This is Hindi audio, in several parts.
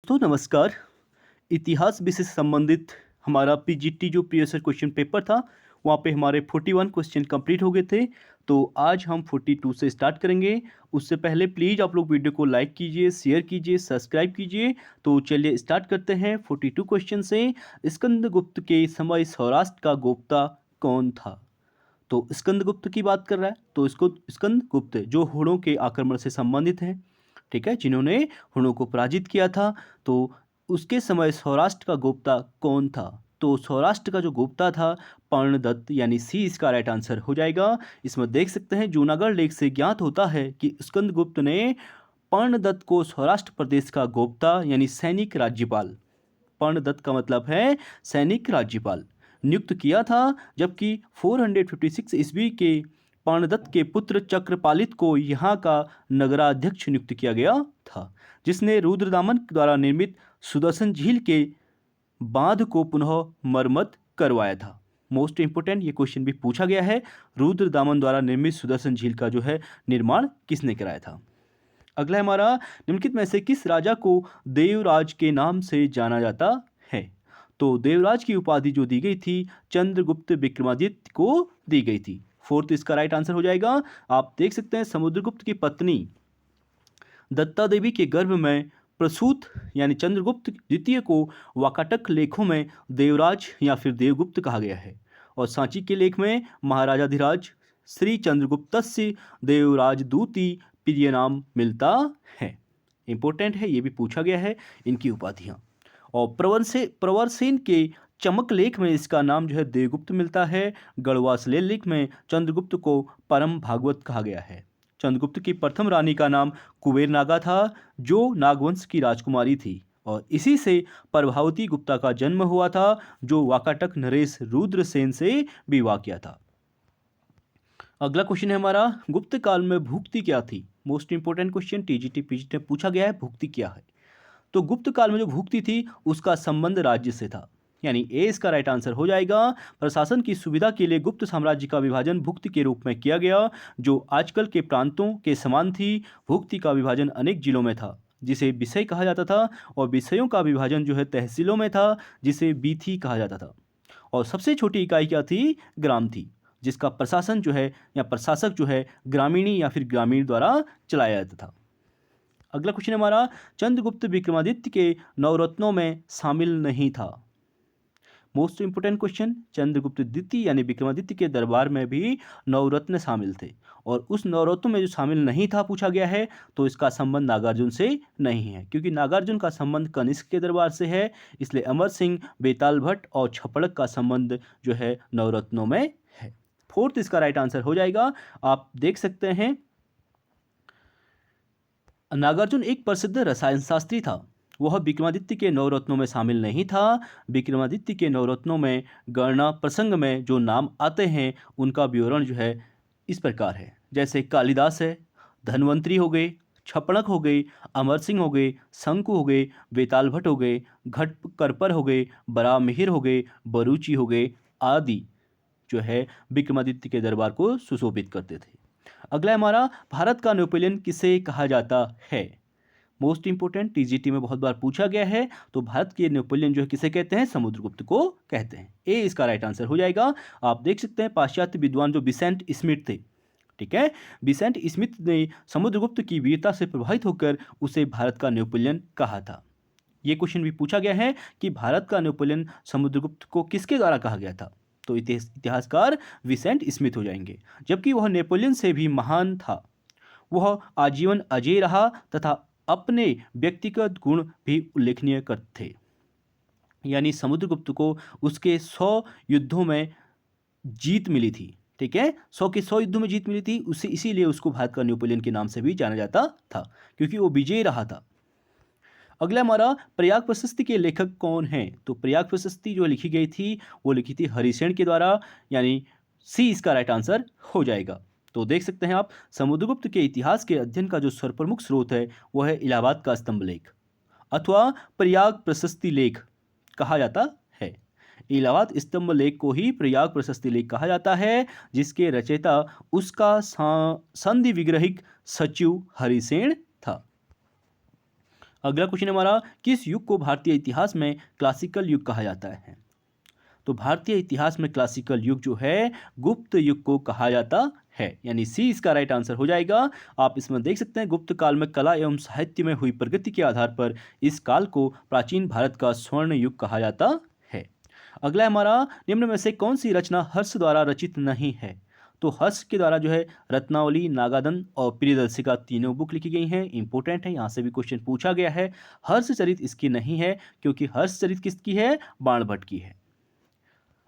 तो नमस्कार। इतिहास विषय से संबंधित हमारा पीजीटी जो प्रीवियस ईयर क्वेश्चन पेपर था, वहाँ पे हमारे 41 क्वेश्चन कंप्लीट हो गए थे। तो आज हम 42 से स्टार्ट करेंगे। उससे पहले प्लीज़ आप लोग वीडियो को लाइक कीजिए, शेयर कीजिए, सब्सक्राइब कीजिए। तो चलिए स्टार्ट करते हैं 42 क्वेश्चन से। स्कंदगुप्त के समय सौराष्ट्र का गोप्ता कौन था? तो स्कंदगुप्त की बात कर रहा है, तो इसको स्कंदगुप्त जो हुणों के आक्रमण से संबंधित हैं, ठीक है, जिन्होंने हुणों को पराजित किया था। तो उसके समय सौराष्ट्र का गोप्ता कौन था? तो सौराष्ट्र का जो गोप्ता था पर्णदत्त, यानी सी इसका राइट आंसर हो जाएगा। इसमें देख सकते हैं जूनागढ़ लेख से ज्ञात होता है कि स्कंदगुप्त ने पर्णदत्त को सौराष्ट्र प्रदेश का गोप्ता यानी सैनिक राज्यपाल, पर्णदत्त का मतलब है सैनिक राज्यपाल, नियुक्त किया था। जबकि 456 ईस्वी के पर्णदत्त के पुत्र चक्रपालित को यहाँ का नगराध्यक्ष नियुक्त किया गया था, जिसने रुद्रदामन द्वारा निर्मित सुदर्शन झील के बांध को पुनः मरम्मत करवाया था। मोस्ट इंपोर्टेंट ये क्वेश्चन भी पूछा गया है, रुद्रदामन द्वारा निर्मित सुदर्शन झील का जो है निर्माण किसने कराया था? अगला है हमारा, निम्नलिखित में से किस राजा को देवराज के नाम से जाना जाता है? तो देवराज की उपाधि जो दी गई थी चंद्रगुप्त विक्रमादित्य को दी गई थी। फोर्थ इसका राइट आंसर हो जाएगा। आप देख सकते हैं समुद्रगुप्त की पत्नी दत्ता देवी के गर्भ में प्रसूत यानी चंद्रगुप्त द्वितीय को वाकाटक लेखों में देवराज या फिर देवगुप्त कहा गया है, और सांची के लेख में महाराजाधिराज श्री चंद्रगुप्तस्य देवराजदूती प्रिय नाम मिलता है। इंपॉर्टेंट है, ये भी पूछा गया है इनकी उपाधियाँ। और प्रवरसेन के चमक लेख में इसका नाम जो है देवगुप्त मिलता है। गढ़वास लेख में चंद्रगुप्त को परम भागवत कहा गया है। चंद्रगुप्त की प्रथम रानी का नाम कुबेर नागा था, जो नागवंश की राजकुमारी थी, और इसी से प्रभावती गुप्ता का जन्म हुआ था, जो वाकाटक नरेश रुद्रसेन से विवाह किया था। अगला क्वेश्चन है हमारा, गुप्त काल में भुक्ति क्या थी? Most important question TGT PGT में पूछा गया है, भुक्ति क्या है? तो गुप्त काल में जो भुक्ति थी उसका संबंध राज्य से था, यानी ए इसका राइट आंसर हो जाएगा। प्रशासन की सुविधा के लिए गुप्त साम्राज्य का विभाजन भुक्ति के रूप में किया गया, जो आजकल के प्रांतों के समान थी। भुक्ति का विभाजन अनेक जिलों में था, जिसे विषय कहा जाता था, और विषयों का विभाजन जो है तहसीलों में था, जिसे बीथी कहा जाता था। और सबसे छोटी इकाई क्या थी? ग्राम थी, जिसका प्रशासन जो है या प्रशासक जो है ग्रामीणी या फिर ग्रामीण द्वारा चलाया जाता था। अगला क्वेश्चन हमारा, चंद्रगुप्त विक्रमादित्य के नवरत्नों में शामिल नहीं था। मोस्ट इंपोर्टेंट क्वेश्चन, चंद्रगुप्त द्वितीय यानी विक्रमादित्य के दरबार में भी नवरत्न शामिल थे, और उस नवरत्नों में जो शामिल नहीं था पूछा गया है, तो इसका संबंध नागार्जुन से नहीं है, क्योंकि नागार्जुन का संबंध कनिष्क के दरबार से है। इसलिए अमर सिंह, बेताल भट्ट और छपड़क का संबंध जो है नवरत्नों में है। फोर्थ इसका राइट आंसर हो जाएगा। आप देख सकते हैं नागार्जुन एक प्रसिद्ध रसायन शास्त्री था, वह विक्रमादित्य के नवरत्नों में शामिल नहीं था। विक्रमादित्य के नवरत्नों में गणना प्रसंग में जो नाम आते हैं उनका विवरण जो है इस प्रकार है, जैसे कालिदास है, धन्वंतरी हो गए, छपणक हो गए, अमर सिंह हो गए, शंकु हो गए, बेताल भट्ट हो गए, घट करपर हो गए, बरामिहिर हो गए, बरूची हो गए आदि जो है विक्रमादित्य के दरबार को सुशोभित करते थे। अगला हमारा, भारत का नेपोलियन किसे कहा जाता है? मोस्ट इंपोर्टेंट, टीजीटी में बहुत बार पूछा गया है। तो भारत के नेपोलियन जो है किसे कहते हैं? समुद्रगुप्त को कहते हैं। ए इसका राइट आंसर हो जाएगा। आप देख सकते हैं पाश्चात्य विद्वान जो बिसेंट स्मिथ थे, ठीक है, बिसेंट स्मिथ ने समुद्रगुप्त की वीरता से प्रभावित होकर उसे भारत का नेपोलियन कहा था। ये क्वेश्चन भी पूछा गया है कि भारत का नेपोलियन समुद्रगुप्त को किसके द्वारा कहा गया था? तो इतिहासकार विसेंट स्मिथ हो जाएंगे। जबकि वह नेपोलियन से भी महान था, वह आजीवन अजेय रहा तथा अपने व्यक्तिगत गुण भी उल्लेखनीय थे। यानी समुद्रगुप्त को उसके 100 युद्धों में जीत मिली थी, ठीक है, 100 के 100 युद्धों में जीत मिली थी, उसे इसीलिए उसको भारत का नेपोलियन के नाम से भी जाना जाता था, क्योंकि वो विजयी रहा था। अगला हमारा, प्रयाग प्रशस्ति के लेखक कौन हैं? तो प्रयाग प्रशस्ति जो लिखी गई थी वो लिखी थी हरिसेन के द्वारा, यानी सी इसका राइट आंसर हो जाएगा। तो देख सकते हैं आप, समुद्रगुप्त के इतिहास के अध्ययन का जो सर्वप्रमुख स्रोत है वो है इलाहाबाद का स्तंभ लेख, अथवा प्रयाग प्रशस्ति लेख कहा जाता है। इलाहाबाद स्तंभ लेख को ही प्रयाग प्रशस्ति लेख कहा जाता है, जिसके रचयिता उसका संधि विग्रहिक सचिव हरिसेन था। अगला क्वेश्चन हमारा, किस युग को भारतीय इतिहास में क्लासिकल युग कहा जाता है? तो भारतीय इतिहास में क्लासिकल युग जो है गुप्त युग को कहा जाता है, यानी सी इसका राइट आंसर हो जाएगा। आप इसमें देख सकते हैं गुप्त काल में कला एवं साहित्य में हुई प्रगति के आधार पर इस काल को प्राचीन भारत का स्वर्ण युग कहा जाता है। अगला हमारा, निम्न में से कौन सी रचना हर्ष द्वारा रचित नहीं है? तो हर्ष के द्वारा जो है रत्नावली, नागानंद और प्रियदर्शिका तीनों बुक लिखी गई हैं। इंपॉर्टेंट है, यहाँ से भी क्वेश्चन पूछा गया है। हर्षचरित इसकी नहीं है, क्योंकि हर्षचरित किसकी है? बाणभट्ट की है।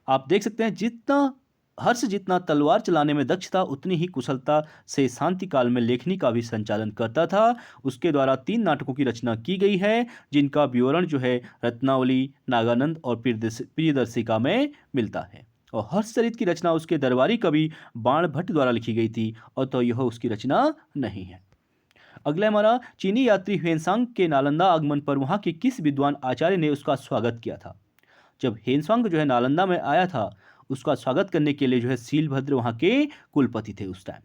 आप देख सकते हैं हर्ष जितना तलवार चलाने में दक्ष था, उतनी ही कुशलता से शांति काल में लेखनी का भी संचालन करता था। उसके द्वारा 3 नाटकों की रचना की गई है, जिनका विवरण जो है रत्नावली, नागानंद और प्रियदर्शिका में मिलता है। और हर्षचरित की रचना उसके दरबारी कवि बाणभट्ट द्वारा लिखी गई थी, और तो यह उसकी रचना नहीं है। अगला हमारा, चीनी यात्री ह्वेनसांग के नालंदा आगमन पर वहाँ के किस विद्वान आचार्य ने उसका स्वागत किया था? जब ह्वेनसांग जो है नालंदा में आया था, उसका स्वागत करने के लिए जो है शीलभद्र वहाँ के कुलपति थे उस टाइम।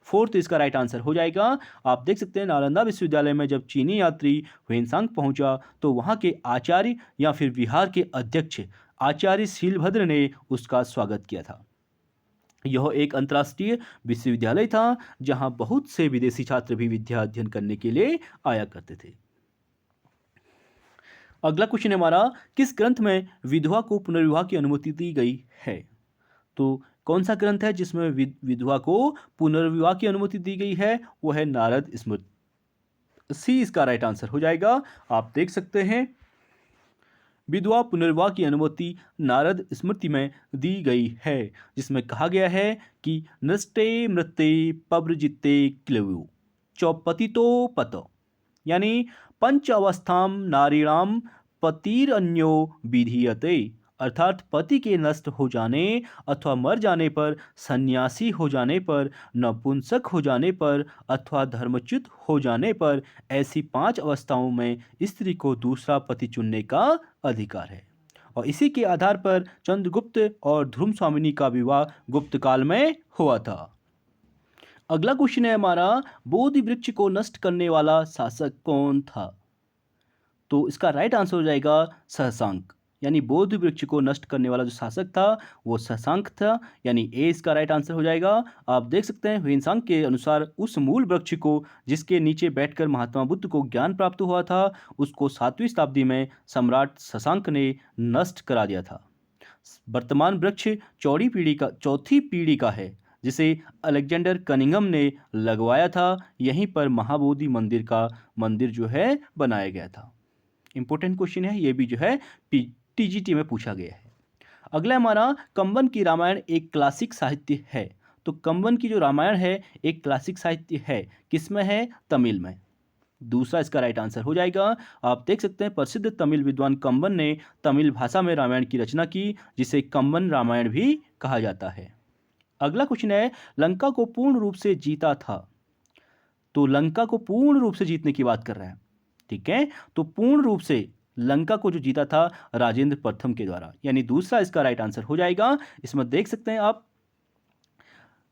4th इसका राइट आंसर हो जाएगा। आप देख सकते हैं नालंदा विश्वविद्यालय में जब चीनी यात्री ह्वेनसांग पहुंचा, तो वहाँ के आचार्य या फिर विहार के अध्यक्ष आचार्य शीलभद्र ने उसका स्वागत किया था। यह एक अंतर्राष्ट्रीय विश्वविद्यालय था, जहाँ बहुत से विदेशी छात्र भी विद्या अध्ययन करने के लिए आया करते थे। अगला क्वेश्चन है हमारा, किस ग्रंथ में विधवा को पुनर्विवाह की अनुमति दी गई है? तो कौन सा ग्रंथ है जिसमें विधवा को पुनर्विवाह की अनुमति दी गई है? वो है नारद स्मृति। सी इसका राइट आंसर हो जाएगा। आप देख सकते हैं विधवा पुनर्विवाह की अनुमति नारद स्मृति में दी गई है, जिसमें कहा गया है कि नष्टे मृत्ते पव्रजिते क्लव्यो चौपतितो पतो, यानी पंच अवस्थाम नारीणाम पतिरन्यो विधीयते, अर्थात पति के नष्ट हो जाने अथवा मर जाने पर, सन्यासी हो जाने पर, नपुंसक हो जाने पर अथवा धर्मच्युत हो जाने पर, ऐसी 5 अवस्थाओं में स्त्री को दूसरा पति चुनने का अधिकार है। और इसी के आधार पर चंद्रगुप्त और ध्रुव स्वामिनी का विवाह गुप्त काल में हुआ था। अगला क्वेश्चन है हमारा, बोधि वृक्ष को नष्ट करने वाला शासक कौन था? तो इसका राइट आंसर हो जाएगा शशांक, यानी बोधि वृक्ष को नष्ट करने वाला जो शासक था वो शशांक था, यानी ए इसका राइट आंसर हो जाएगा। आप देख सकते हैं ह्वेनसांग के अनुसार उस मूल वृक्ष को जिसके नीचे बैठकर महात्मा बुद्ध को ज्ञान प्राप्त हुआ था, उसको 7वीं शताब्दी में सम्राट शशांक ने नष्ट करा दिया था। वर्तमान वृक्ष चौथी पीढ़ी का है, जिसे अलेक्जेंडर कनिंघम ने लगवाया था। यहीं पर महाबोधि मंदिर जो है बनाया गया था। इंपॉर्टेंट क्वेश्चन है, ये भी जो है टीजीटी में पूछा गया है। अगला हमारा, कंबन की रामायण एक क्लासिक साहित्य है। तो कंबन की जो रामायण है एक क्लासिक साहित्य है, किसमें है? तमिल में। दूसरा इसका राइट आंसर हो जाएगा। आप देख सकते हैं प्रसिद्ध तमिल विद्वान कंबन ने तमिल भाषा में रामायण की रचना की, जिसे कंबन रामायण भी कहा जाता है। अगला क्वेश्चन है, लंका को पूर्ण रूप से जीता था। तो लंका को पूर्ण रूप से जीतने की बात कर रहा है, ठीक है। तो पूर्ण रूप से लंका को जो जीता था राजेंद्र प्रथम के द्वारा, यानी दूसरा इसका राइट आंसर हो जाएगा। इसमें देख सकते हैं आप,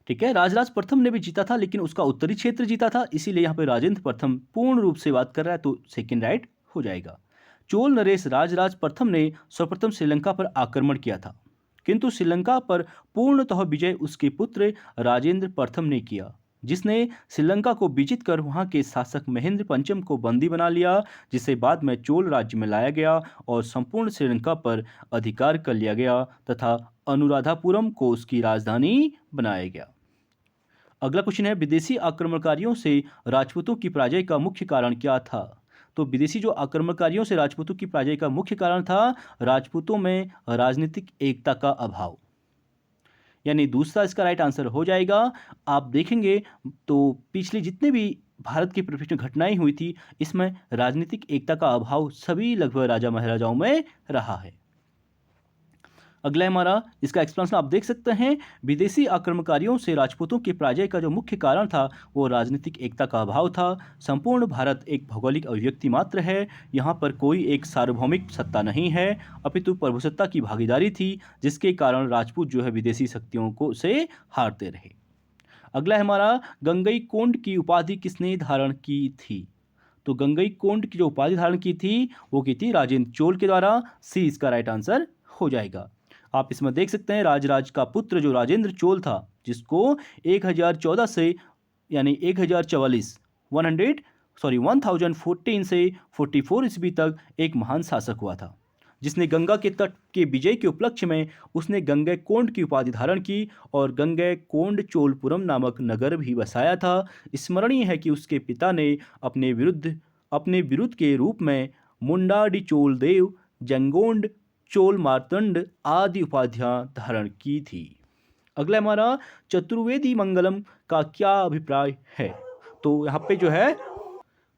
ठीक है। राजराज प्रथम ने भी जीता था, लेकिन उसका उत्तरी क्षेत्र जीता था, इसीलिए यहाँ पे राजेंद्र प्रथम पूर्ण रूप से बात कर रहा है, तो सेकंड राइट हो जाएगा। चोल नरेश राजराज प्रथम ने सर्वप्रथम श्रीलंका पर आक्रमण किया था, किंतु श्रीलंका पर पूर्णतः विजय उसके पुत्र राजेंद्र प्रथम ने किया, जिसने श्रीलंका को विजित कर वहां के शासक महेंद्र पंचम को बंदी बना लिया, जिसे बाद में चोल राज्य में लाया गया और संपूर्ण श्रीलंका पर अधिकार कर लिया गया तथा अनुराधापुरम को उसकी राजधानी बनाया गया। अगला क्वेश्चन है, विदेशी आक्रमणकारियों से राजपूतों की पराजय का मुख्य कारण क्या था? तो विदेशी जो आक्रमणकारियों से राजपूतों की पराजय का मुख्य कारण था राजपूतों में राजनीतिक एकता का अभाव, यानी दूसरा इसका राइट आंसर हो जाएगा। आप देखेंगे तो पिछले जितने भी भारत की प्रशिक्षण घटनाएं हुई थी, इसमें राजनीतिक एकता का अभाव सभी लगभग राजा महाराजाओं में रहा है। अगला हमारा, इसका एक्सप्लेनेशन आप देख सकते हैं, विदेशी आक्रमणकारियों से राजपूतों के पराजय का जो मुख्य कारण था वो राजनीतिक एकता का अभाव था। संपूर्ण भारत एक भौगोलिक अभिव्यक्ति मात्र है, यहाँ पर कोई एक सार्वभौमिक सत्ता नहीं है, अपितु प्रभुसत्ता की भागीदारी थी, जिसके कारण राजपूत जो है विदेशी शक्तियों को से हारते रहे। अगला हमारा, गंगईकोंड की उपाधि किसने धारण की थी? तो गंगईकोंड की जो उपाधि धारण की थी वो की थी राजेंद्र चोल के द्वारा। सी इसका राइट आंसर हो जाएगा। आप इसमें देख सकते हैं राजराज का पुत्र जो राजेंद्र चोल था, जिसको 1014 से यानी 1044 1014 से 44 ईस्वी तक एक महान शासक हुआ था, जिसने गंगा के तट के विजय के उपलक्ष्य में उसने गंगैकोंड की उपाधि धारण की और गंगैकोंड चोलपुरम नामक नगर भी बसाया था। स्मरणीय है कि उसके पिता ने अपने विरुद्ध के रूप में मुंडाडी चोल देव, जंगोंड चोल मार्तंड आदि उपाधियां धारण की थी। अगला हमारा चतुर्वेदी मंगलम का क्या अभिप्राय है? तो यहाँ पे जो है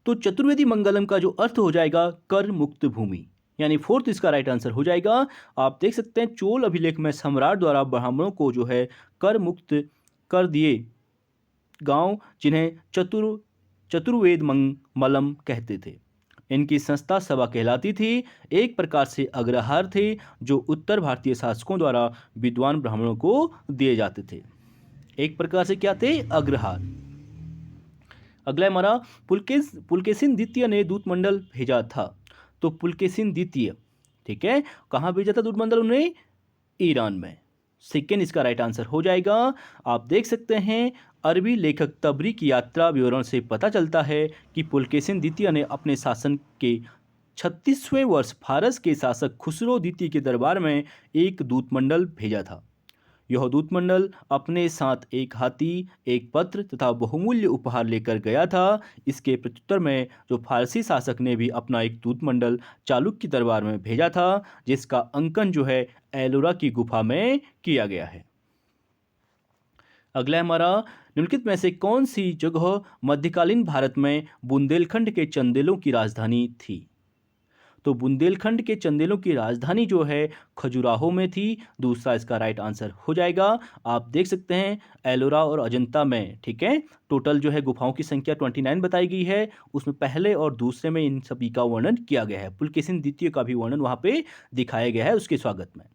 तो चतुर्वेदी मंगलम का जो अर्थ हो जाएगा कर मुक्त भूमि, यानी फोर्थ इसका राइट आंसर हो जाएगा। आप देख सकते हैं चोल अभिलेख में सम्राट द्वारा ब्राह्मणों को जो है कर मुक्त कर दिए गांव, जिन्हें चतुर्वेद मलम कहते थे। इनकी संस्था सभा कहलाती थी। एक प्रकार से अग्रहार थे जो उत्तर भारतीय शासकों द्वारा विद्वान ब्राह्मणों को दिए जाते थे। एक प्रकार से क्या थे? अग्रहार। अगला हमारा पुलकेशिन द्वितीय ने दूतमंडल भेजा था। तो पुलकेशिन द्वितीय, ठीक है, कहाँ भेजा था दूतमंडल उन्हें? ईरान में। सेकेंड इसका राइट आंसर हो जाएगा। आप देख सकते हैं अरबी लेखक तबरी की यात्रा विवरण से पता चलता है कि पुलकेशिन द्वितीय ने अपने शासन के 36वें वर्ष फारस के शासक खुसरो द्वितीय के दरबार में एक दूतमंडल भेजा था। यह दूतमंडल अपने साथ एक हाथी, एक पत्र तथा बहुमूल्य उपहार लेकर गया था। इसके प्रत्युत्तर में जो फारसी शासक ने भी अपना एक दूतमंडल चालुक्य दरबार में भेजा था, जिसका अंकन जो है एलोरा की गुफा में किया गया है। अगला हमारा निम्नलिखित में से कौन सी जगह मध्यकालीन भारत में बुंदेलखंड के चंदेलों की राजधानी थी? तो बुंदेलखंड के चंदेलों की राजधानी जो है खजुराहो में थी। दूसरा इसका राइट आंसर हो जाएगा। आप देख सकते हैं एलोरा और अजंता में, ठीक है, टोटल जो है गुफाओं की संख्या 29 बताई गई है। उसमें पहले और दूसरे में इन सभी का वर्णन किया गया है। पुलकेशिन द्वितीय का भी वर्णन वहां पे दिखाया गया है उसके स्वागत में।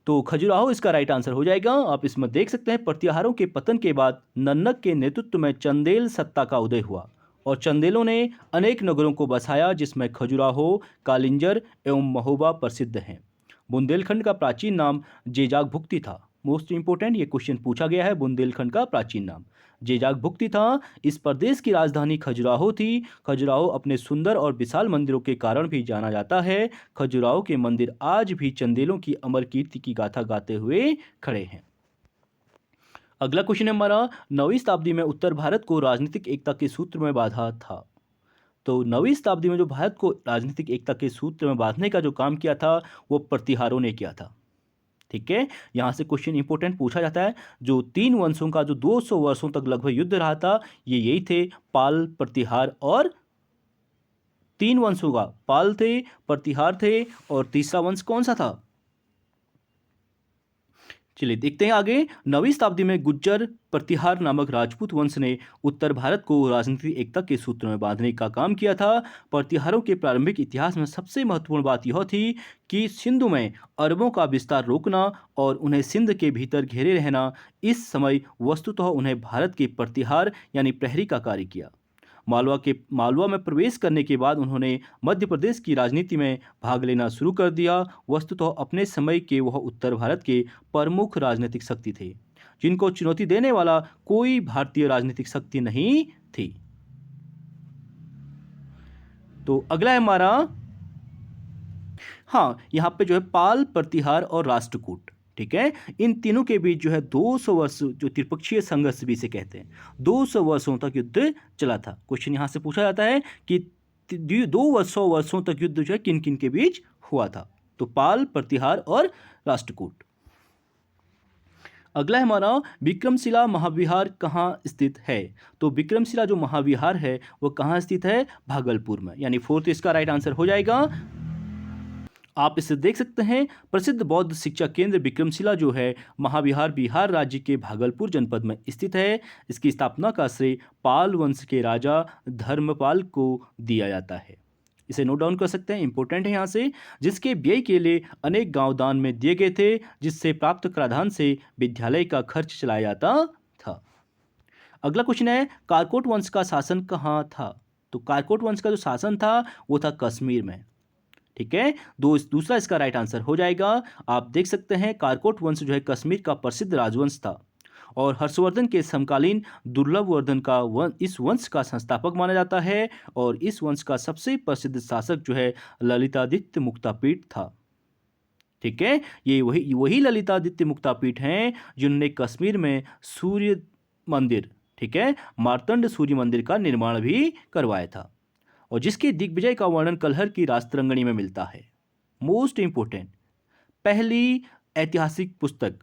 तो खजुराहो इसका राइट आंसर हो जाएगा। आप इसमें देख सकते हैं प्रतिहारों के पतन के बाद नन्नक के नेतृत्व में चंदेल सत्ता का उदय हुआ और चंदेलों ने अनेक नगरों को बसाया, जिसमें खजुराहो, कालिंजर एवं महोबा प्रसिद्ध हैं। बुंदेलखंड का प्राचीन नाम जेजाग भुक्ति था। मोस्ट इंपोर्टेंट ये क्वेश्चन पूछा गया है। बुंदेलखंड का प्राचीन नाम जेजाग भुक्ति था। इस प्रदेश की राजधानी खजुराहो थी। खजुराहो अपने सुंदर और विशाल मंदिरों के कारण भी जाना जाता है। खजुराहो के मंदिर आज भी चंदेलों की अमर कीर्ति की गाथा गाते हुए खड़े हैं। अगला क्वेश्चन है हमारा 9वीं शताब्दी में उत्तर भारत को राजनीतिक एकता के सूत्र में बांधा था। तो 9वीं शताब्दी में जो भारत को राजनीतिक एकता के सूत्र में बांधने का जो काम किया था वो प्रतिहारों ने किया था। ठीक है, यहाँ से क्वेश्चन इंपोर्टेंट पूछा जाता है। जो 3 वंशों का जो 200 वर्षों तक लगभग युद्ध रहा था, ये यही थे, पाल, प्रतिहार और 3 वंशों का पाल थे, प्रतिहार थे और तीसरा वंश कौन सा था? चलिए देखते हैं आगे। 9वीं शताब्दी में गुज्जर प्रतिहार नामक राजपूत वंश ने उत्तर भारत को राजनीतिक एकता के सूत्र में बांधने का काम किया था। प्रतिहारों के प्रारंभिक इतिहास में सबसे महत्वपूर्ण बात यह थी कि सिंधु में अरबों का विस्तार रोकना और उन्हें सिंध के भीतर घेरे रहना। इस समय वस्तुतः उन्हें भारत के प्रतिहार यानी प्रहरी का कार्य किया। मालवा में प्रवेश करने के बाद उन्होंने मध्य प्रदेश की राजनीति में भाग लेना शुरू कर दिया। वस्तुतः अपने समय के वह उत्तर भारत के प्रमुख राजनीतिक शक्ति थे, जिनको चुनौती देने वाला कोई भारतीय राजनीतिक शक्ति नहीं थी। तो अगला है हमारा, हाँ, यहाँ पे जो है पाल, प्रतिहार और राष्ट्रकूट, ठीक है, इन तीनों के बीच जो है 200 वर्ष जो त्रिपक्षीय संघर्ष भी से कहते हैं, 200 वर्षों तक युद्ध चला था। क्वेश्चन यहाँ से पूछा जाता है कि 200 वर्षों तक युद्ध जो है किन किन के बीच हुआ था? तो पाल, प्रतिहार और राष्ट्रकूट। अगला है हमारा विक्रमशिला महाविहार कहाँ स्थित है? तो विक्रमशिला जो महाविहार है वो कहाँ स्थित है? भागलपुर में, यानी फोर्थ इसका राइट आंसर हो जाएगा। आप इसे देख सकते हैं। प्रसिद्ध बौद्ध शिक्षा केंद्र विक्रमशिला जो है महाविहार बिहार राज्य के भागलपुर जनपद में स्थित है। इसकी स्थापना का श्रेय पाल वंश के राजा धर्मपाल को दिया जाता है। इसे नोट डाउन कर सकते हैं, इंपॉर्टेंट है यहाँ से। जिसके व्यय के लिए अनेक गांव दान में दिए गए थे, जिससे प्राप्त कराधान से विद्यालय का खर्च चलाया जाता था। अगला क्वेश्चन है कालकोट वंश का शासन कहाँ था? तो कालकोट वंश का जो शासन था वो था कश्मीर में। ठीक है, दूसरा इसका राइट आंसर हो जाएगा। आप देख सकते हैं कालकोट वंश जो है कश्मीर का प्रसिद्ध राजवंश था और हर्षवर्धन के समकालीन दुर्लभवर्धन का इस वंश का संस्थापक माना जाता है और इस वंश का सबसे प्रसिद्ध शासक जो है ललितादित्य मुक्तापीठ था। ठीक है, ये वही वही ललितादित्य मुक्तापीठ हैं जिन्होंने कश्मीर में सूर्य मंदिर, ठीक है, मार्तंड सूर्य मंदिर का निर्माण भी करवाया था और जिसके दिग्विजय का वर्णन कलहर की राजतरंगिणी में मिलता है। मोस्ट इंपोर्टेंट पहली ऐतिहासिक पुस्तक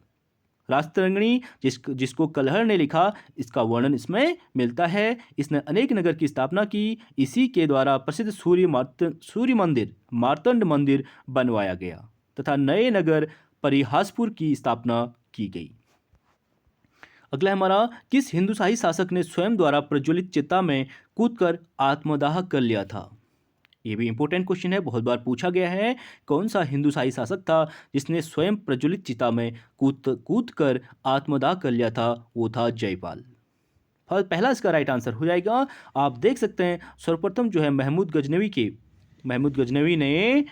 राजतरंगिणी जिसको कलहर ने लिखा, इसका वर्णन इसमें मिलता है। इसने अनेक नगर की स्थापना की, इसी के द्वारा प्रसिद्ध सूर्य मंदिर मार्तंड मंदिर बनवाया गया तथा नए नगर परिहासपुर की स्थापना की गई। अगला हमारा, किस हिंदुशाही शासक ने स्वयं द्वारा प्रज्वलित चिता में कूदकर आत्मदाह कर लिया था? ये भी इंपॉर्टेंट क्वेश्चन है, बहुत बार पूछा गया है। कौन सा हिंदुशाही शासक था जिसने स्वयं प्रज्वलित चिता में कूदकर आत्मदाह कर लिया था? वो था जयपाल। पहला इसका राइट आंसर हो जाएगा। आप देख सकते हैं सर्वप्रथम जो है महमूद गजनवी ने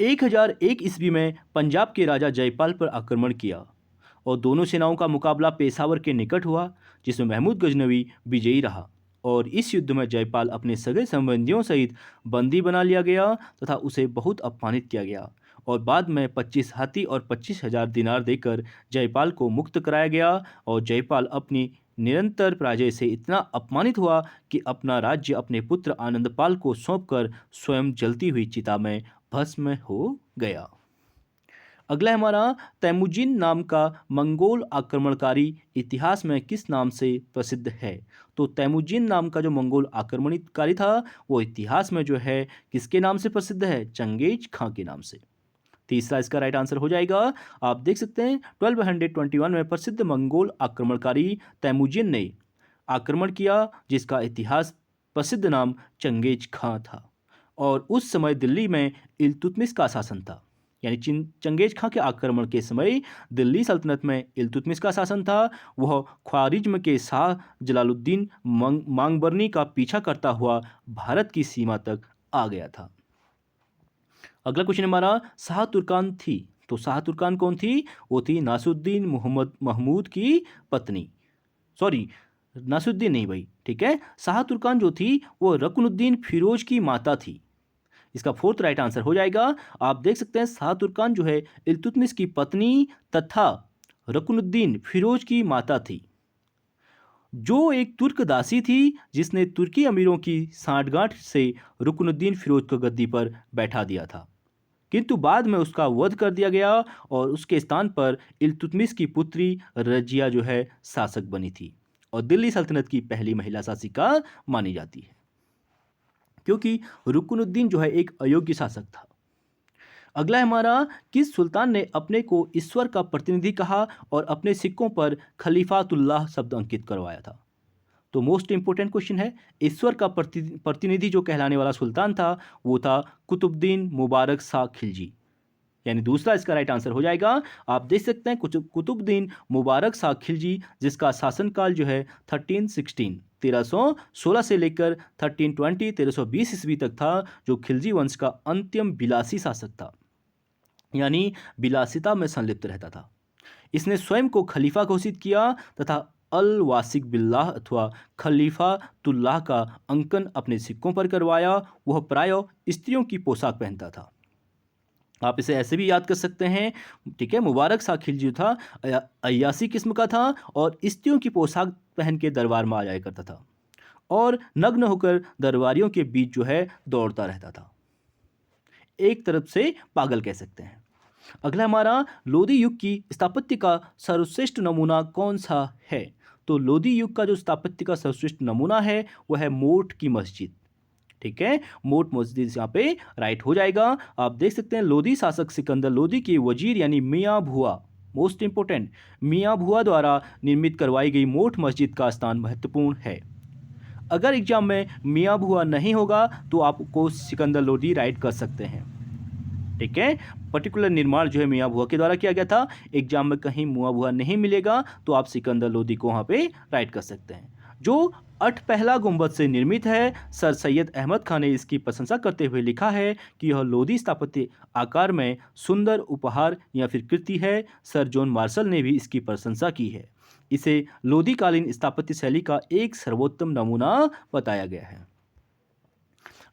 1001 ईस्वी में पंजाब के राजा जयपाल पर आक्रमण किया और दोनों सेनाओं का मुकाबला पेशावर के निकट हुआ जिसमें महमूद गजनवी विजयी रहा और इस युद्ध में जयपाल अपने सगे संबंधियों सहित बंदी बना लिया गया तथा उसे बहुत अपमानित किया गया और बाद में 25 हाथी और 25,000 दिनार देकर जयपाल को मुक्त कराया गया और जयपाल अपनी निरंतर पराजय से इतना अपमानित हुआ कि अपना राज्य अपने पुत्र आनंदपाल को सौंपकर स्वयं जलती हुई चिता में भस्म हो गया। अगला हमारा, तैमुजिन नाम का मंगोल आक्रमणकारी इतिहास में किस नाम से प्रसिद्ध है? तो तैमुजिन नाम का जो मंगोल आक्रमणकारी था वो इतिहास में जो है किसके नाम से प्रसिद्ध है? चंगेज खां के नाम से। तीसरा इसका राइट आंसर हो जाएगा। आप देख सकते हैं 1221 में प्रसिद्ध मंगोल आक्रमणकारी तैमुजिन ने आक्रमण किया जिसका इतिहास प्रसिद्ध नाम चंगेज खां था और उस समय दिल्ली में इल्तुतमिश का शासन था। यानी चंगेज खां के आक्रमण के समय दिल्ली सल्तनत में इल्तुतमिश का शासन था। वह ख्वारिज्म के शाह जलालुद्दीन मांगबरनी का पीछा करता हुआ भारत की सीमा तक आ गया था। अगला क्वेश्चन हमारा, शाह तुर्कान थी, तो शाह तुर्कान कौन थी? वो थी नासुद्दीन मोहम्मद महमूद की पत्नी। सॉरी, नासुद्दीन नहीं भाई, ठीक है। शाह तुर्कान जो थी वो रकुनुद्दीन फिरोज की माता थी। इसका फोर्थ राइट आंसर हो जाएगा। आप देख सकते हैं शाह तुर्कान जो है इल्तुतमिश की पत्नी तथा रकुनुद्दीन फिरोज की माता थी, जो एक तुर्क दासी थी जिसने तुर्की अमीरों की सांठगांठ से रुकनुद्दीन फिरोज को गद्दी पर बैठा दिया था, किंतु बाद में उसका वध कर दिया गया और उसके स्थान पर इल्तुतमिश की पुत्री रजिया जो है शासक बनी थी और दिल्ली सल्तनत की पहली महिला शासिका मानी जाती है, क्योंकि रुकनुद्दीन जो है एक अयोग्य शासक था। अगला हमारा, किस सुल्तान ने अपने को ईश्वर का प्रतिनिधि कहा और अपने सिक्कों पर खलीफातुल्लाह शब्द अंकित करवाया था? तो मोस्ट इंपोर्टेंट क्वेश्चन है, ईश्वर का प्रतिनिधि जो कहलाने वाला सुल्तान था वो था कुतुबुद्दीन मुबारक शाह खिलजी, यानी दूसरा इसका राइट आंसर हो जाएगा। आप देख सकते हैं कुतुबुद्दीन मुबारक शाह खिलजी, जिसका शासनकाल जो है 1316 से लेकर 1320 ईस्वी तक था, जो खिलजी वंश का अंतिम विलासी शासक था, यानी विलासिता में संलिप्त रहता था। इसने स्वयं को खलीफा घोषित किया तथा अल वासिक बिल्लाह अथवा खलीफातुल्लाह का अंकन अपने सिक्कों पर करवाया। वह प्रायः स्त्रियों की पोशाक पहनता था। आप इसे ऐसे भी याद कर सकते हैं, ठीक है। मुबारक शाह खिलजी था अय्यासी किस्म का था और स्त्रियों की पोशाक पहन के दरबार में आ जाया करता था और नग्न होकर दरबारियों के बीच जो है दौड़ता रहता था। एक तरफ से पागल कह सकते हैं। अगला हमारा, लोदी युग की स्थापत्य का सर्वश्रेष्ठ नमूना कौन सा है? तो लोदी युग का जो स्थापत्य का सर्वश्रेष्ठ नमूना है वह है मोट की मस्जिद, ठीक है। मोट मस्जिद यहाँ पे राइट हो जाएगा। आप देख सकते हैं लोदी शासक सिकंदर लोदी के वजीर यानी मियाँ भुआ, मोस्ट इंपोर्टेंट, मियाँ भुआ द्वारा निर्मित करवाई गई मोट मस्जिद का स्थान महत्वपूर्ण है। अगर एग्जाम में मियाँ भुआ नहीं होगा तो आपको सिकंदर लोदी राइट कर सकते हैं, ठीक है। पर्टिकुलर निर्माण जो है मियाँ भुआ के द्वारा किया गया था। एग्जाम में कहीं मियाँ भुआ नहीं मिलेगा तो आप सिकंदर लोदी को वहाँ पे राइट कर सकते हैं। जो अठपहला गुंबद से निर्मित है। सर सैयद अहमद खान ने इसकी प्रशंसा करते हुए लिखा है कि यह लोधी स्थापत्य आकार में सुंदर उपहार या फिर कृति है। सर जॉन मार्शल ने भी इसकी प्रशंसा की है। इसे लोधी कालीन स्थापत्य शैली का एक सर्वोत्तम नमूना बताया गया है।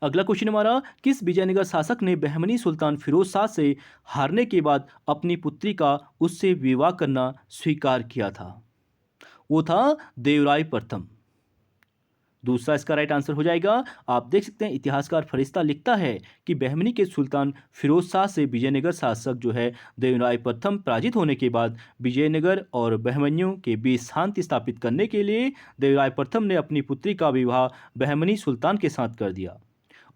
अगला क्वेश्चन हमारा, किस विजयनगर शासक ने बहमनी सुल्तान फिरोज शाह से हारने के बाद अपनी पुत्री का उससे विवाह करना स्वीकार किया था? वो था देवराय प्रथम। दूसरा इसका राइट आंसर हो जाएगा। आप देख सकते हैं इतिहासकार फरिश्ता लिखता है कि बहमनी के सुल्तान फिरोज शाह से विजयनगर शासक जो है देवराय प्रथम पराजित होने के बाद विजयनगर और बहमनियों के बीच शांति स्थापित करने के लिए देवराय प्रथम ने अपनी पुत्री का विवाह बहमनी सुल्तान के साथ कर दिया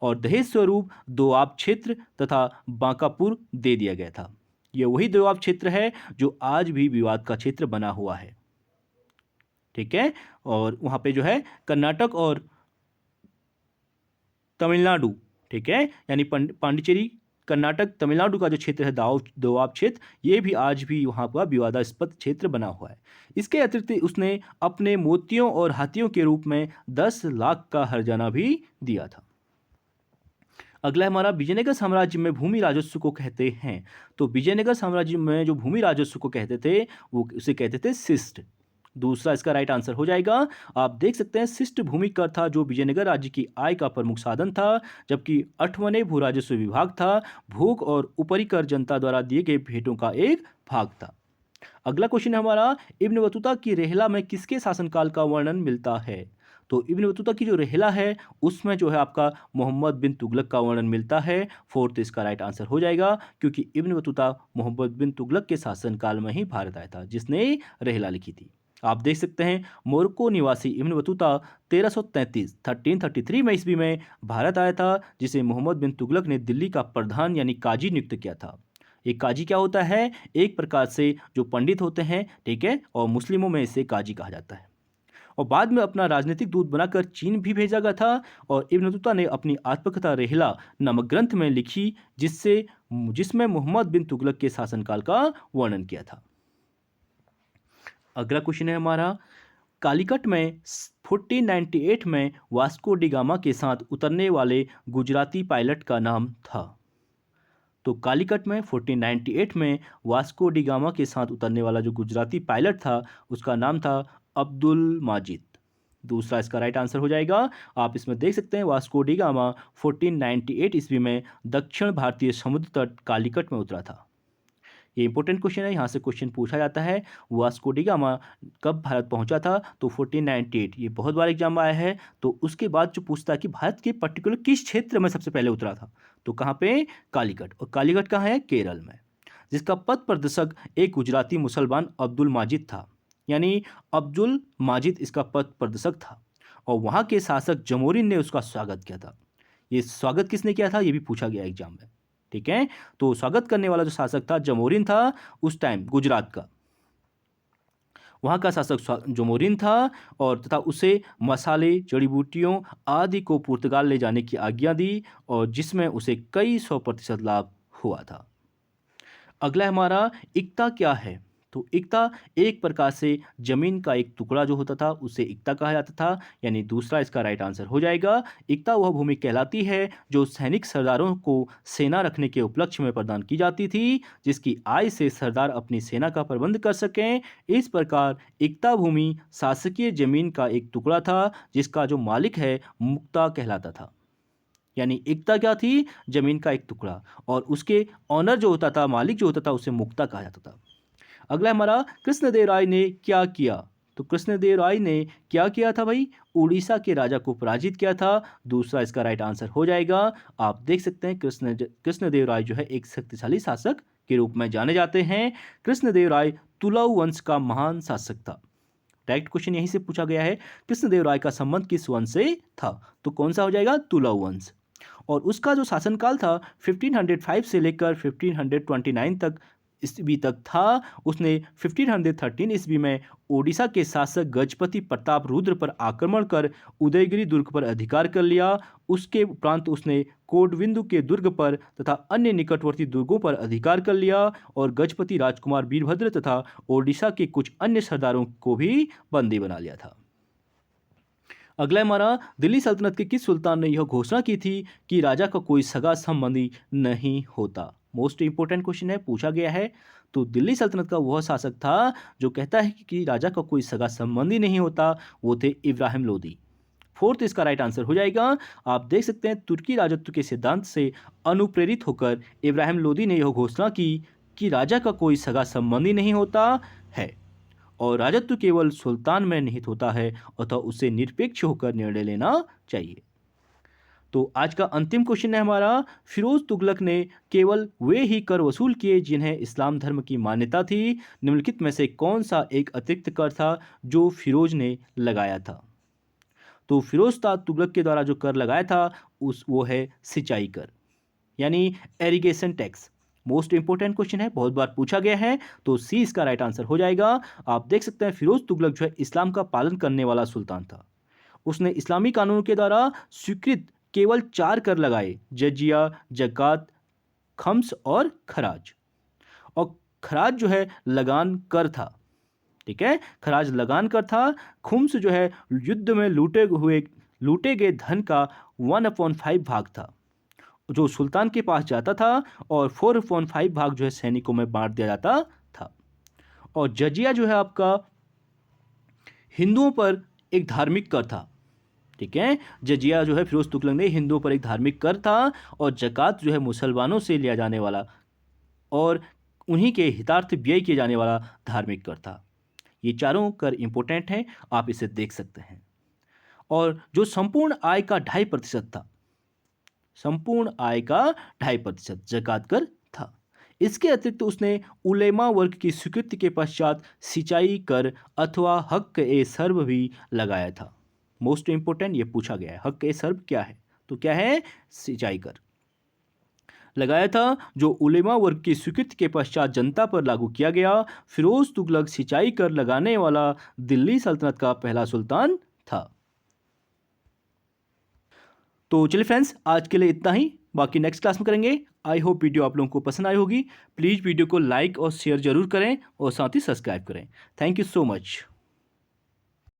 और दहेज स्वरूप दोआब क्षेत्र तथा बांकापुर दे दिया गया था। यह वही दोआब क्षेत्र है जो आज भी विवाद का क्षेत्र बना हुआ है। ठीक है, और वहाँ पे जो है कर्नाटक और तमिलनाडु, ठीक है, यानी पांडिचेरी कर्नाटक तमिलनाडु का जो क्षेत्र है दोआब क्षेत्र, ये भी आज भी वहाँ पर विवादास्पद क्षेत्र बना हुआ है। इसके अतिरिक्त उसने अपने मोतियों और हाथियों के रूप में 10 लाख का हर्जाना भी दिया था। अगला हमारा, विजयनगर साम्राज्य में भूमि राजस्व को कहते हैं। तो विजयनगर साम्राज्य में जो भूमि राजस्व को कहते थे वो उसे कहते थे शिष्ट। दूसरा इसका राइट आंसर हो जाएगा। आप देख सकते हैं शिष्ट भूमि कर था जो विजयनगर राज्य की आय का प्रमुख साधन था, जबकि अठवने भू राजस्व विभाग था। भूख और ऊपरी कर जनता द्वारा दिए गए भेंटों का एक भाग था। अगला क्वेश्चन हमारा, इब्न बतूता की रेहला में किसके शासनकाल का वर्णन मिलता है? तो इब्न बतूता की जो रेहला है उसमें जो है आपका मोहम्मद बिन तुगलक का वर्णन मिलता है। फोर्थ इसका राइट आंसर हो जाएगा, क्योंकि इब्न बतूता मोहम्मद बिन तुगलक के शासनकाल में ही भारत आया था जिसने रेहला लिखी थी। आप देख सकते हैं मोरक्को निवासी इब्न बतूता 1333 में ईस्वी में भारत आया था, जिसे मोहम्मद बिन तुगलक ने दिल्ली का प्रधान यानी काजी नियुक्त किया था। एक काजी क्या होता है? एक प्रकार से जो पंडित होते हैं, ठीक है, और मुस्लिमों में इसे काजी कहा जाता है। और बाद में अपना राजनीतिक दूत बनाकर चीन भी भेजा गया था और इब्न बतूता ने अपनी आत्मकथा रेहला नामक ग्रंथ में लिखी जिसमें मोहम्मद बिन तुगलक के शासनकाल का वर्णन किया था। अगला क्वेश्चन है हमारा, कालीकट में 1498 में वास्को डी गामा के साथ उतरने वाले गुजराती पायलट का नाम था। तो कालीकट में 1498 में वास्को डी गामा के साथ उतरने वाला जो गुजराती पायलट था उसका नाम था अब्दुल माजिद। दूसरा इसका राइट आंसर हो जाएगा। आप इसमें देख सकते हैं वास्को डी गामा 1498 ईस्वी में दक्षिण भारतीय समुद्र तट कालीकट में उतरा था। ये इंपॉर्टेंट क्वेश्चन है, यहाँ से क्वेश्चन पूछा जाता है वास्को डी गामा कब भारत पहुंचा था? तो 1498, ये बहुत बार एग्जाम में आया है। तो उसके बाद जो पूछता है कि भारत के पर्टिकुलर किस क्षेत्र में सबसे पहले उतरा था, तो कहाँ पे? कालीकट। और कालीकट कहाँ है? केरल में, जिसका पथ प्रदर्शक एक गुजराती मुसलमान अब्दुल माजिद था, यानी अब्दुल माजिद इसका पथ प्रदर्शक था। और वहाँ के शासक जमोरिन ने उसका स्वागत किया था। ये स्वागत किसने किया था ये भी पूछा गया एग्जाम में, ठीक है। तो स्वागत करने वाला जो शासक था जमोरिन था उस टाइम गुजरात का, वहाँ का शासक जमोरिन था और तथा उसे मसाले, जड़ी बूटियों आदि को पुर्तगाल ले जाने की आज्ञा दी और जिसमें उसे कई 100% लाभ हुआ था। अगला हमारा, इक्ता क्या है? तो इक्ता एक प्रकार से जमीन का एक टुकड़ा जो होता था उसे इक्ता कहा जाता था, यानी दूसरा इसका राइट आंसर हो जाएगा। इक्ता वह भूमि कहलाती है जो सैनिक सरदारों को सेना रखने के उपलक्ष्य में प्रदान की जाती थी, जिसकी आय से सरदार अपनी सेना का प्रबंध कर सकें। इस प्रकार इक्ता भूमि शासकीय जमीन का एक टुकड़ा था जिसका जो मालिक है मुक्ता कहलाता था, यानी इक्ता क्या थी? जमीन का एक टुकड़ा, और उसके ऑनर जो होता था, मालिक जो होता था, उसे मुक्ता कहा जाता था। अगला हमारा, कृष्णदेवराय ने क्या किया? तो कृष्णदेवराय ने क्या किया था भाई? उड़ीसा के राजा को पराजित किया था। दूसरा इसका राइट आंसर हो जाएगा। आप देख सकते हैं कृष्णदेवराय जो है एक शक्तिशाली शासक के रूप में जाने जाते हैं। कृष्णदेवराय तुलु वंश का महान शासक था। डायरेक्ट क्वेश्चन यहीं से पूछा गया है, कृष्णदेवराय का संबंध किस वंश से था? तो कौन सा हो जाएगा? तुलु वंश। और उसका जो शासनकाल था 1505 से लेकर 1529 तक ईस्वी तक था। उसने 1513 ईस्वी में ओडिशा के शासक गजपति प्रताप रुद्र पर आक्रमण कर उदयगिरी दुर्ग पर अधिकार कर लिया। उसके उपरांत उसने कोडविंदु के दुर्ग पर तथा अन्य निकटवर्ती दुर्गों पर अधिकार कर लिया और गजपति राजकुमार वीरभद्र तथा ओडिशा के कुछ अन्य सरदारों को भी बंदी बना लिया था। अगला है हमारा, दिल्ली सल्तनत के किस सुल्तान ने यह घोषणा की थी कि राजा का कोई सगा संबंधी नहीं होता। मोस्ट इंपोर्टेंट क्वेश्चन है, पूछा गया है। तो दिल्ली सल्तनत का वह शासक था जो कहता है कि राजा का कोई सगा संबंधी नहीं होता, वो थे इब्राहिम लोदी। फोर्थ इसका राइट आंसर हो जाएगा। आप देख सकते हैं तुर्की राजत्व के सिद्धांत से अनुप्रेरित होकर इब्राहिम लोदी ने यह घोषणा की कि राजा का कोई सगा संबंधी नहीं होता है और राजत्व केवल सुल्तान में निहित होता है अतः उसे निरपेक्ष होकर निर्णय लेना चाहिए। तो आज का अंतिम क्वेश्चन है हमारा, फिरोज तुगलक ने केवल वे ही कर वसूल किए जिन्हें इस्लाम धर्म की मान्यता थी। निम्नलिखित में से कौन सा एक अतिरिक्त कर था जो फिरोज ने लगाया था। तो फिरोज शाह तुगलक के द्वारा जो कर लगाया था वो है सिंचाई कर, यानी irrigation tax. Most important question है, बहुत बार पूछा गया है, तो सी इसका राइट आंसर हो जाएगा। आप देख सकते हैं फिरोज तुगलक जो है इस्लाम का पालन करने वाला सुल्तान था। उसने इस्लामी कानून के द्वारा स्वीकृत केवल 4 कर लगाए, जजिया, जकात, खम्स और खराज। और खराज जो है लगान कर था, ठीक है, खराज लगान कर था। खुम्स जो है युद्ध में लूटे गए धन का 1/5 भाग था जो सुल्तान के पास जाता था और 4/5 भाग जो है सैनिकों में बांट दिया जाता था। और जजिया जो है आपका हिंदुओं पर एक धार्मिक कर था, ठीक है, जजिया जो है फिरोज तुगलक ने हिंदुओं पर एक धार्मिक कर था। और जकात जो है मुसलमानों से लिया जाने वाला और उन्हीं के हितार्थ व्यय किए जाने वाला धार्मिक कर था। ये चारों कर इंपॉर्टेंट हैं, आप इसे देख सकते हैं। और जो संपूर्ण आय का 2.5% था, संपूर्ण आय का 2.5% जकात कर था। इसके अतिरिक्त उसने उलेमा वर्ग की स्वीकृति के पश्चात सिंचाई कर अथवा हक ए सर्व भी लगाया था। मोस्ट इंपोर्टेंट ये पूछा गया है, हक ए सर्व क्या है, तो क्या है, सिंचाई कर लगाया था जो उलेमा वर्ग की स्वीकृति के पश्चात जनता पर लागू किया गया। फिरोज तुगलक सिंचाई कर लगाने वाला दिल्ली सल्तनत का पहला सुल्तान था। तो चलिए फ्रेंड्स, आज के लिए इतना ही, बाकी नेक्स्ट क्लास में करेंगे। आई होप वीडियो आप लोगों को पसंद आई होगी। प्लीज़ वीडियो को लाइक और शेयर जरूर करें और साथ ही सब्सक्राइब करें। Thank you so much.